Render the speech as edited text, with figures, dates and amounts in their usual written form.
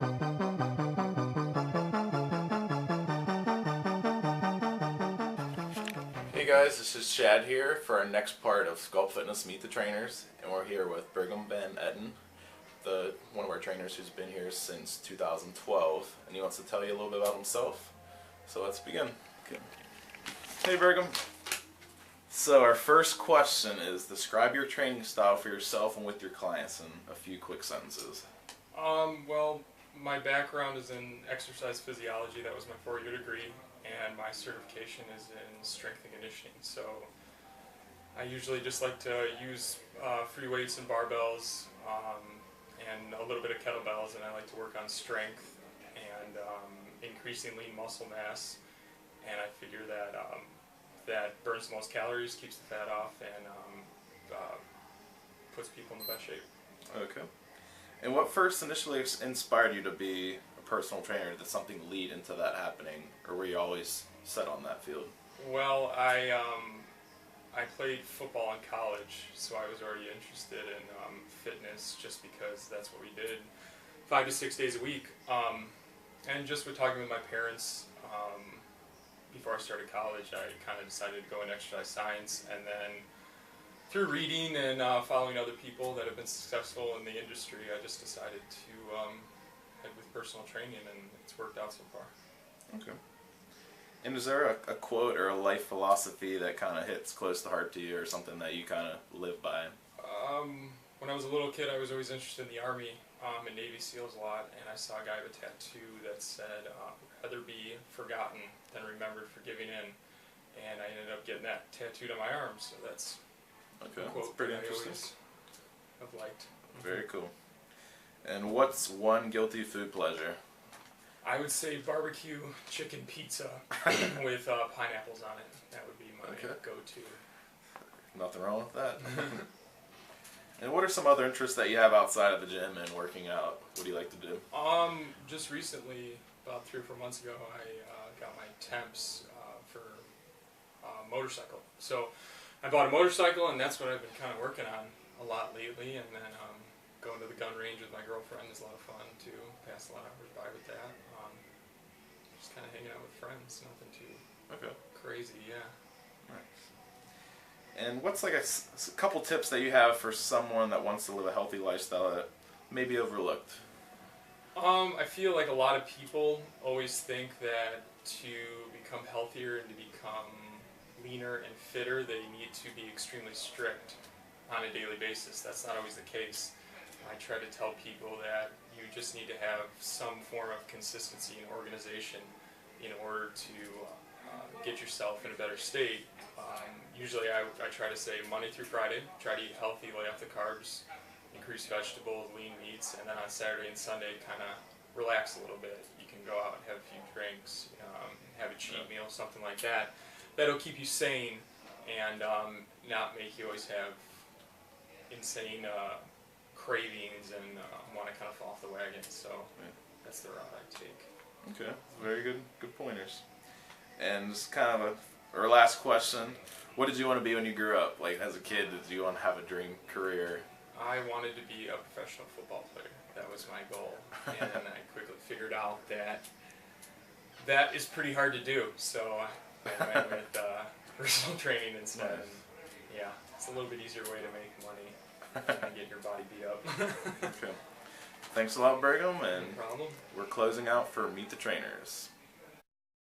Hey guys, this is Chad here for our next part of Sculpt Fitness Meet the Trainers, and we're here with Brigham Van Etten, one of our trainers who's been here since 2012, and he wants to tell you a little bit about himself. So let's begin. Okay. Hey Brigham. So our first question is, describe your training style for yourself and with your clients in a few quick sentences. Well, my background is in exercise physiology. That was my 4-year degree, and my certification is in strength and conditioning. So I usually just like to use free weights and barbells, and a little bit of kettlebells, and I like to work on strength and increasing lean muscle mass. And I figure that that burns the most calories, keeps the fat off, and puts people in the best shape. Okay. And what first initially inspired you to be a personal trainer? Did something lead into that happening, or were you always set on that field? Well, I played football in college, so I was already interested in fitness just because that's what we did 5 to 6 days a week. And just with talking with my parents before I started college, I kind of decided to go into exercise science, and then through reading and following other people that have been successful in the industry, I just decided to head with personal training, and it's worked out so far. Okay. And is there a quote or a life philosophy that kind of hits close to heart to you, or something that you kind of live by? When I was a little kid, I was always interested in the Army and Navy SEALs a lot, and I saw a guy with a tattoo that said, rather be forgotten than remembered for giving in, and I ended up getting that tattooed on my arm, so that's okay, a quote that's pretty that interesting. I always have liked. Very cool. And what's one guilty food pleasure? I would say barbecue chicken pizza with pineapples on it. That would be my go-to. Nothing wrong with that. And what are some other interests that you have outside of the gym and working out? What do you like to do? Just recently, about 3 or 4 months ago, I got my temps for motorcycle. So I bought a motorcycle, and that's what I've been kind of working on a lot lately. And then going to the gun range with my girlfriend is a lot of fun too. Pass a lot of hours by with that. Just kind of hanging out with friends. Nothing too crazy, yeah. Nice. And what's like a couple tips that you have for someone that wants to live a healthy lifestyle that may be overlooked? I feel like a lot of people always think that to become healthier and to become leaner and fitter, they need to be extremely strict on a daily basis. That's not always the case. I try to tell people that you just need to have some form of consistency and organization in order to get yourself in a better state. Usually I try to say Monday through Friday, try to eat healthy, lay off the carbs, increase vegetables, lean meats, and then on Saturday and Sunday kind of relax a little bit. You can go out and have a few drinks, have a cheat meal, something like that. That'll keep you sane and not make you always have insane cravings and want to kind of fall off the wagon. So that's the route I take. Okay, very good pointers. And just kind of our last question, what did you want to be when you grew up? Like as a kid, did you want to have a dream career? I wanted to be a professional football player. That was my goal. And I quickly figured out that that is pretty hard to do. So I went with personal training instead. Nice. And yeah, it's a little bit easier way to make money than to get your body beat up. Okay. Thanks a lot, Brigham, and No problem. we're closing out for Meet the Trainers.